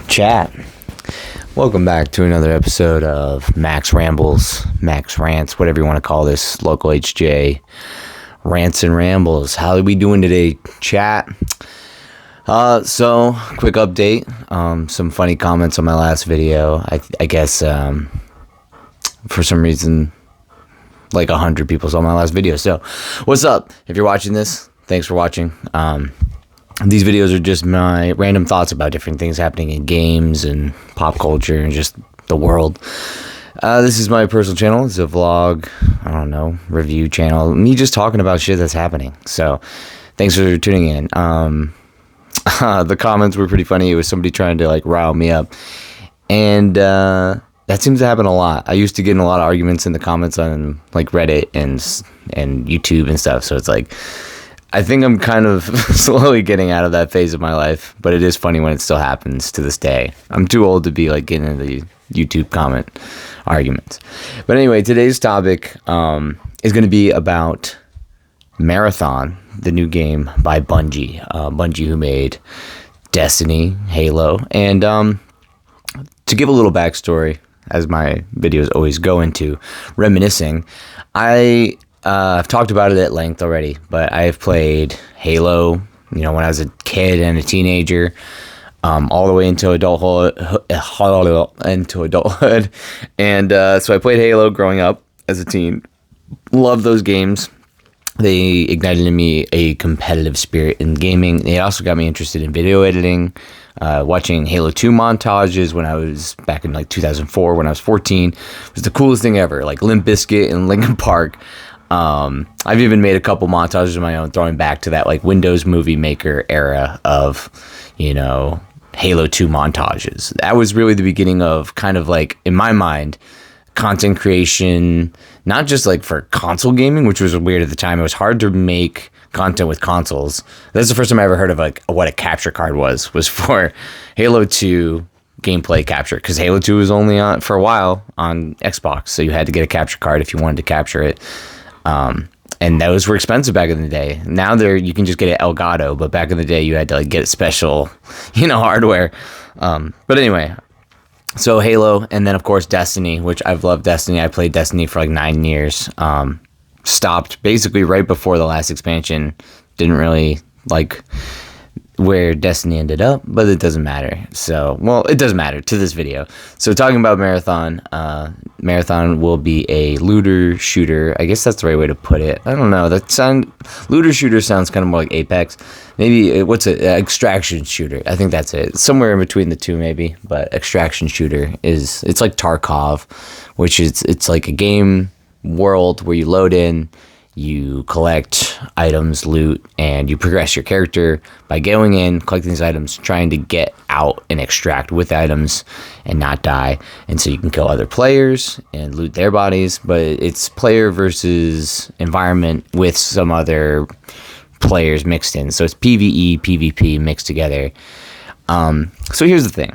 Chat. Welcome back to another episode of Max Rambles, Max Rants, whatever you want to call this, local HJ Rants and Rambles. How are we doing today, chat? So, quick update. Some funny comments on my last video. I guess, for some reason, like 100 people saw my last video. So, what's up? If you're watching this, thanks for watching. These videos are just my random thoughts about different things happening in games and pop culture and just the world. This is my personal channel. It's a vlog, review channel. Me just talking about shit that's happening. So, thanks for tuning in. The comments were pretty funny. It was somebody trying to rile me up. And that seems to happen a lot. I used to get in a lot of arguments in the comments on Reddit and YouTube and stuff. So it's I think I'm kind of slowly getting out of that phase of my life, but it is funny when it still happens to this day. I'm too old to be getting into the YouTube comment arguments. But anyway, today's topic is going to be about Marathon, the new game by Bungie. Bungie, who made Destiny, Halo. And to give a little backstory, as my videos always go into, reminiscing, I've talked about it at length already, but I've played Halo, when I was a kid and a teenager, all the way into adulthood. And so I played Halo growing up as a teen. Loved those games. They ignited in me a competitive spirit in gaming. They also got me interested in video editing, watching Halo 2 montages when I was back in 2004 when I was 14. It was the coolest thing ever, Limp Bizkit and Linkin Park. I've even made a couple montages of my own, throwing back to that Windows Movie Maker era of, Halo 2 montages. That was really the beginning of kind of in my mind, content creation, not just for console gaming, which was weird at the time. It was hard to make content with consoles. That's the first time I ever heard of what a capture card was for Halo 2 gameplay capture, because Halo 2 was only on for a while on Xbox, so you had to get a capture card if you wanted to capture it. And those were expensive back in the day. Now you can just get it Elgato, but back in the day you had to get special, hardware. But anyway, so Halo, and then of course Destiny, which I've loved Destiny. I played Destiny for 9 years. Stopped basically right before the last expansion. Didn't really like where Destiny ended up, but it doesn't matter. It does matter to this video. So talking about Marathon, Marathon will be a looter shooter. I guess that's the right way to put it. I don't know. Looter shooter sounds kind of more like Apex. Maybe what's it? Extraction shooter. I think that's it. Somewhere in between the two, maybe. But extraction shooter it's like Tarkov, which it's like a game world where you load in. You collect items, loot, and you progress your character by going in, collecting these items, trying to get out and extract with items and not die. And so you can kill other players and loot their bodies, but it's player versus environment with some other players mixed in. So it's PvE, PvP mixed together. So here's the thing.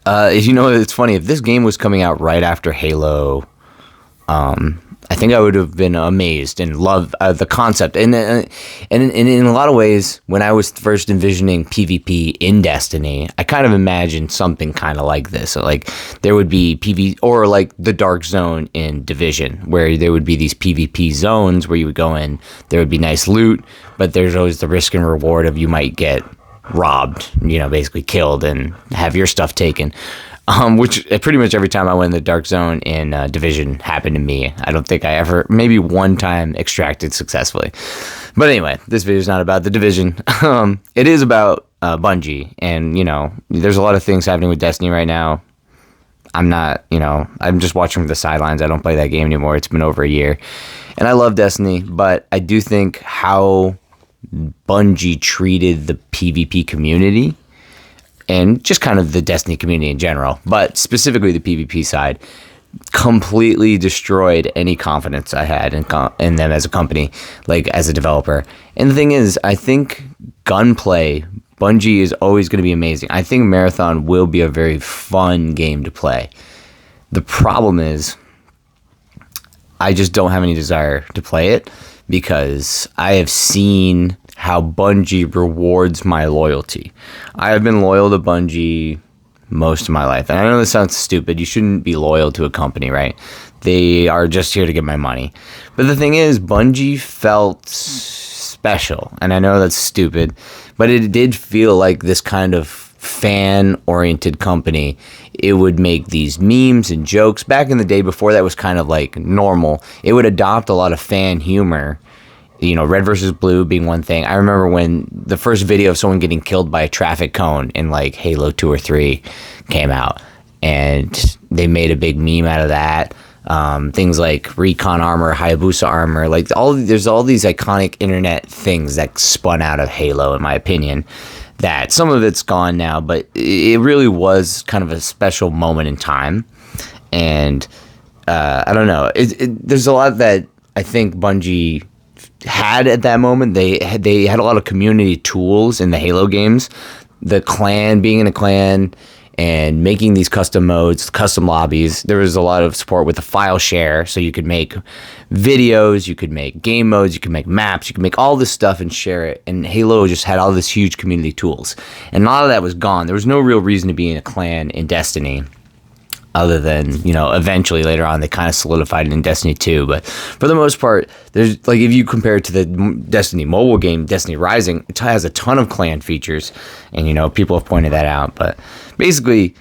It's funny. If this game was coming out right after Halo, I think I would have been amazed and loved the concept. And in a lot of ways, when I was first envisioning PvP in Destiny, I kind of imagined something kind of like this. So there would be PvP, or the Dark Zone in Division, where there would be these PvP zones where you would go in. There would be nice loot, but there's always the risk and reward of you might get robbed, basically killed and have your stuff taken. Which pretty much every time I went in the Dark Zone in Division happened to me. I don't think I ever, maybe one time, extracted successfully. But anyway, this video is not about the Division. It is about Bungie. And, there's a lot of things happening with Destiny right now. I'm not, I'm just watching from the sidelines. I don't play that game anymore. It's been over a year. And I love Destiny, but I do think how Bungie treated the PvP community, and just kind of the Destiny community in general, but specifically the PvP side, completely destroyed any confidence I had in them as a company, as a developer. And the thing is, I think gunplay, Bungie is always going to be amazing. I think Marathon will be a very fun game to play. The problem is, I just don't have any desire to play it, because I have seen how Bungie rewards my loyalty. I have been loyal to Bungie most of my life. And I know this sounds stupid. You shouldn't be loyal to a company, right? They are just here to get my money. But the thing is, Bungie felt special. And I know that's stupid, but it did feel like this kind of fan-oriented company. It would make these memes and jokes. Back in the day, before that was kind of like normal, it would adopt a lot of fan humor. You know, red versus blue being one thing. I remember when the first video of someone getting killed by a traffic cone in like Halo 2 or 3 came out, and they made a big meme out of that. Things like Recon armor, Hayabusa armor, like there's all these iconic internet things that spun out of Halo, in my opinion. That some of it's gone now, but it really was kind of a special moment in time. And I don't know. There's a lot that I think Bungie had at that moment. They had a lot of community tools in the Halo games. The clan, being in a clan and making these custom modes, custom lobbies. There was a lot of support with the file share, so you could make videos, you could make game modes, you could make maps, you could make all this stuff and share it. And Halo just had all this huge community tools. And a lot of that was gone. There was no real reason to be in a clan in Destiny, other than, you know, eventually later on they kind of solidified it in Destiny 2. But for the most part, there's like, if you compare it to the Destiny mobile game, Destiny Rising, it has a ton of clan features, and, you know, people have pointed that out. But basically,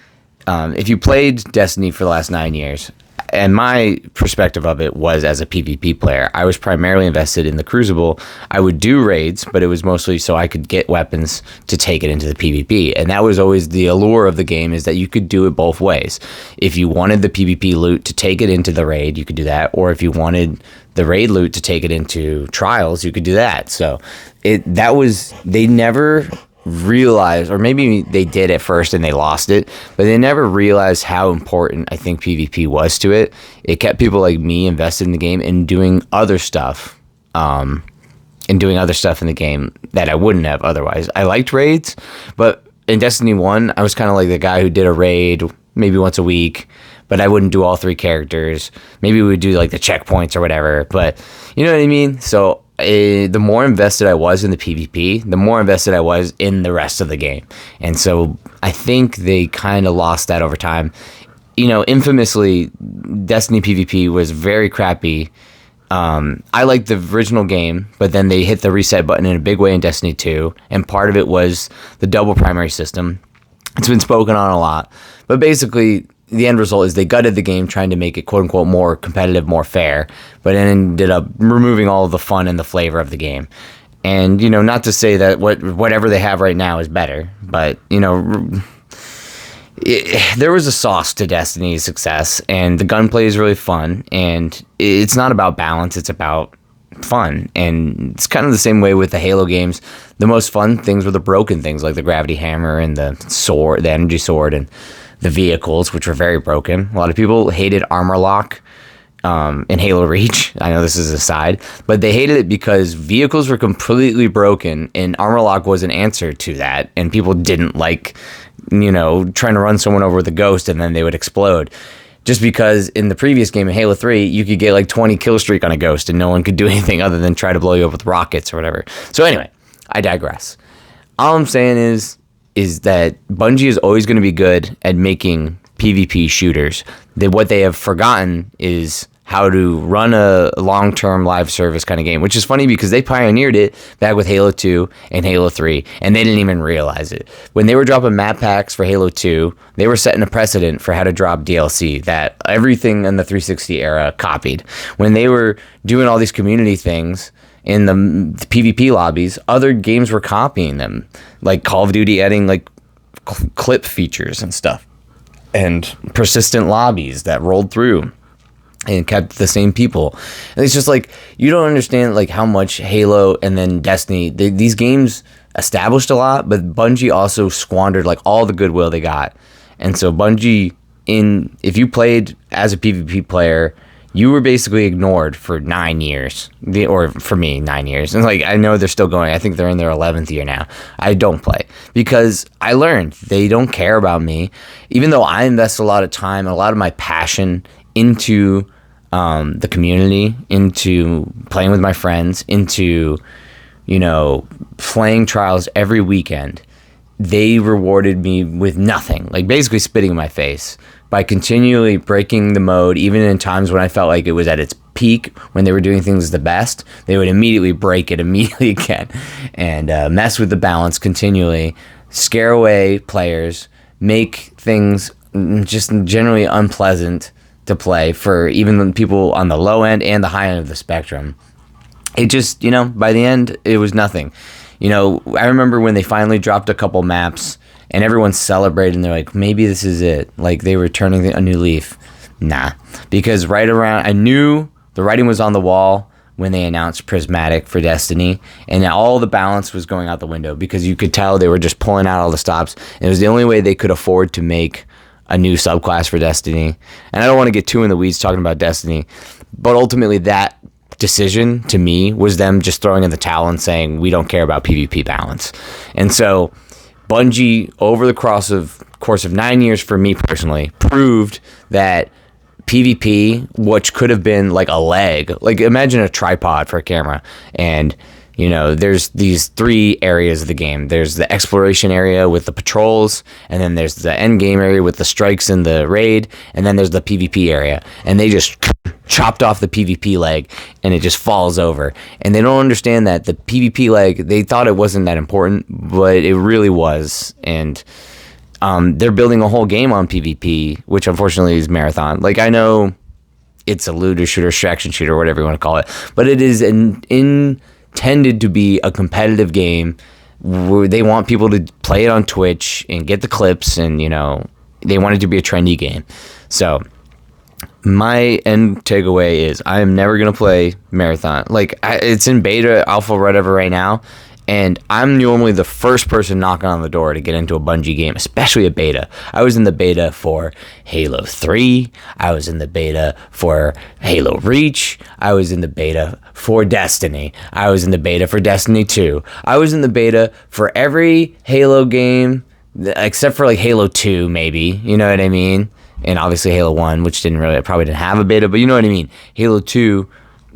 if you played Destiny for the last 9 years, and my perspective of it was as a PvP player, I was primarily invested in the Crucible. I would do raids, but it was mostly so I could get weapons to take it into the PvP. And that was always the allure of the game, is that you could do it both ways. If you wanted the PvP loot to take it into the raid, you could do that. Or if you wanted the raid loot to take it into trials, you could do that. So they never realized, or maybe they did at first and they lost it, but they never realized how important I think PvP was to it. It kept people like me invested in the game and doing other stuff, in the game that I wouldn't have otherwise. I liked raids, but in Destiny 1, I was kind of like the guy who did a raid maybe once a week, but I wouldn't do all 3 characters. Maybe we would do like the checkpoints or whatever, but you know what I mean? So the more invested I was in the PvP, the more invested I was in the rest of the game. And so I think they kind of lost that over time. You know, infamously, Destiny PvP was very crappy. I liked the original game, but then they hit the reset button in a big way in Destiny 2, and part of it was the double primary system. It's been spoken on a lot, but basically the end result is they gutted the game, trying to make it quote unquote more competitive, more fair, but then ended up removing all of the fun and the flavor of the game. And, you know, not to say that whatever they have right now is better, but, you know, there was a sauce to Destiny's success, and the gunplay is really fun, and it's not about balance, it's about fun. And it's kind of the same way with the Halo games. The most fun things were the broken things, like the gravity hammer and the sword, the energy sword, and the vehicles, which were very broken. A lot of people hated armor lock in Halo Reach. I know this is a side, but they hated it because vehicles were completely broken, and armor lock was an answer to that. And people didn't like, you know, trying to run someone over with a ghost and then they would explode. Just because in the previous game in Halo 3, you could get like 20 kill streak on a ghost and no one could do anything other than try to blow you up with rockets or whatever. So anyway, I digress. All I'm saying is that Bungie is always going to be good at making PvP shooters. What they have forgotten is how to run a long-term live service kind of game, which is funny because they pioneered it back with Halo 2 and Halo 3, and they didn't even realize it. When they were dropping map packs for Halo 2, they were setting a precedent for how to drop DLC that everything in the 360 era copied. When they were doing all these community things in the PvP lobbies, other games were copying them, like Call of Duty adding like clip features and stuff, and persistent lobbies that rolled through and kept the same people. And it's just like, you don't understand like how much Halo and then Destiny, these games established a lot, but Bungie also squandered like all the goodwill they got. And so Bungie, if you played as a PvP player, you were basically ignored for 9 years, or for me, 9 years. And like, I know they're still going. I think they're in their 11th year now. I don't play because I learned they don't care about me, even though I invest a lot of time, a lot of my passion into the community, into playing with my friends, into, you know, playing trials every weekend. they rewarded me with nothing, like basically spitting in my face by continually breaking the mode. Even in times when I felt like it was at its peak, when they were doing things the best, they would immediately break it immediately again and mess with the balance continually, scare away players, make things just generally unpleasant to play for even the people on the low end and the high end of the spectrum. It just, by the end, it was nothing. I remember when they finally dropped a couple maps and everyone celebrated and they're like, maybe this is it. Like they were turning a new leaf. Nah, because I knew the writing was on the wall when they announced Prismatic for Destiny, and all the balance was going out the window because you could tell they were just pulling out all the stops. And it was the only way they could afford to make a new subclass for Destiny. And I don't want to get too in the weeds talking about Destiny, but ultimately that decision to me was them just throwing in the towel and saying, we don't care about PvP balance. And so Bungie, over the course of 9 years for me personally, proved that PvP, which could have been like a leg, like imagine a tripod for a camera, and there's these 3 areas of the game. There's the exploration area with the patrols, and then there's the end game area with the strikes and the raid, and then there's the PvP area. And they just chopped off the PvP leg, and it just falls over. And they don't understand that the PvP leg, they thought it wasn't that important, but it really was. And they're building a whole game on PvP, which unfortunately is Marathon. Like, I know it's a looter shooter, extraction shooter, whatever you want to call it, but it is intended to be a competitive game where they want people to play it on Twitch and get the clips, and they want it to be a trendy game. So my end takeaway is I am never gonna play Marathon. Like, it's in beta, alpha, whatever right now, and I'm normally the first person knocking on the door to get into a Bungie game, especially a beta. I was in the beta for Halo 3. I was in the beta for Halo Reach. I was in the beta for Destiny. I was in the beta for Destiny 2. I was in the beta for every Halo game, except for like Halo 2, maybe. You know what I mean? And obviously Halo 1, which probably didn't have a beta, but you know what I mean? Halo 2,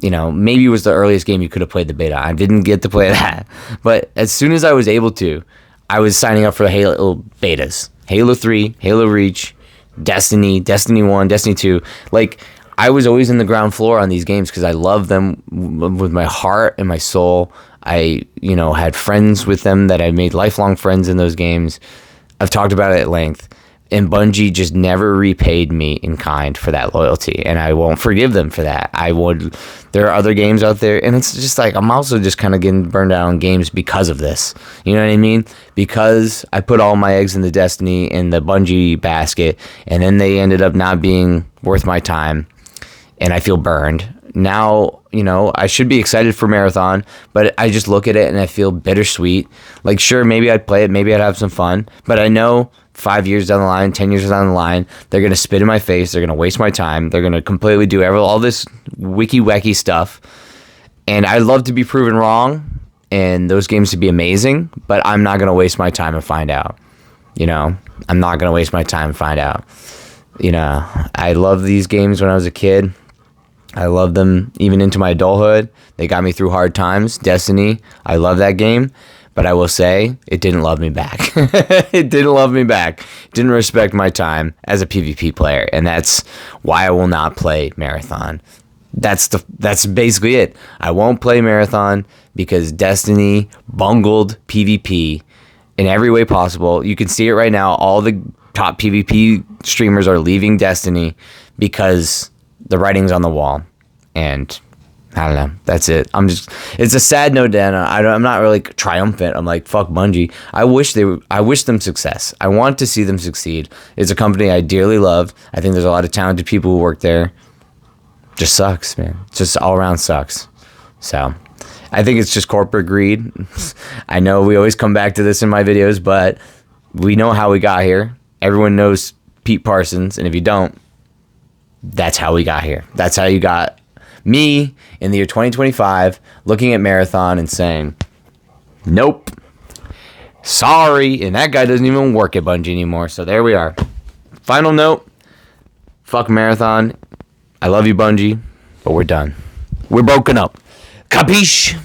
maybe it was the earliest game you could have played the beta. I didn't get to play that. But as soon as I was able to, I was signing up for the Halo betas. Halo 3, Halo Reach, Destiny, Destiny 1, Destiny 2. Like, I was always in the ground floor on these games because I love them with my heart and my soul. I, had friends with them that I made lifelong friends in those games. I've talked about it at length. And Bungie just never repaid me in kind for that loyalty, and I won't forgive them for that. There are other games out there, and it's just like I'm also just kind of getting burned out on games because of this. You know what I mean? Because I put all my eggs in the Destiny and the Bungie basket, and then they ended up not being worth my time, and I feel burned. Now, I should be excited for Marathon, but I just look at it and I feel bittersweet. Like, sure, maybe I'd play it, maybe I'd have some fun, but I know 5 years down the line, 10 years down the line, they're going to spit in my face. They're going to waste my time. They're going to completely do all this wiki-wacky stuff. And I'd love to be proven wrong and those games to be amazing, but I'm not going to waste my time and find out. I'm not going to waste my time and find out. I loved these games when I was a kid. I loved them even into my adulthood. They got me through hard times. Destiny, I love that game. But I will say, it didn't love me back. It didn't love me back. It didn't respect my time as a PvP player. And that's why I will not play Marathon. That's basically it. I won't play Marathon because Destiny bungled PvP in every way possible. You can see it right now. All the top PvP streamers are leaving Destiny because the writing's on the wall. And I don't know. That's it. It's a sad note, Dan. I'm not really triumphant. I'm like, fuck Bungie. I wish them success. I want to see them succeed. It's a company I dearly love. I think there's a lot of talented people who work there. Just sucks, man. Just all around sucks. So I think it's just corporate greed. I know we always come back to this in my videos, but we know how we got here. Everyone knows Pete Parsons. And if you don't, that's how we got here. That's how you got me in the year 2025 looking at Marathon and saying, nope, sorry, and that guy doesn't even work at Bungie anymore. So there we are. Final note, fuck Marathon. I love you, Bungie, but we're done. We're broken up. Capiche?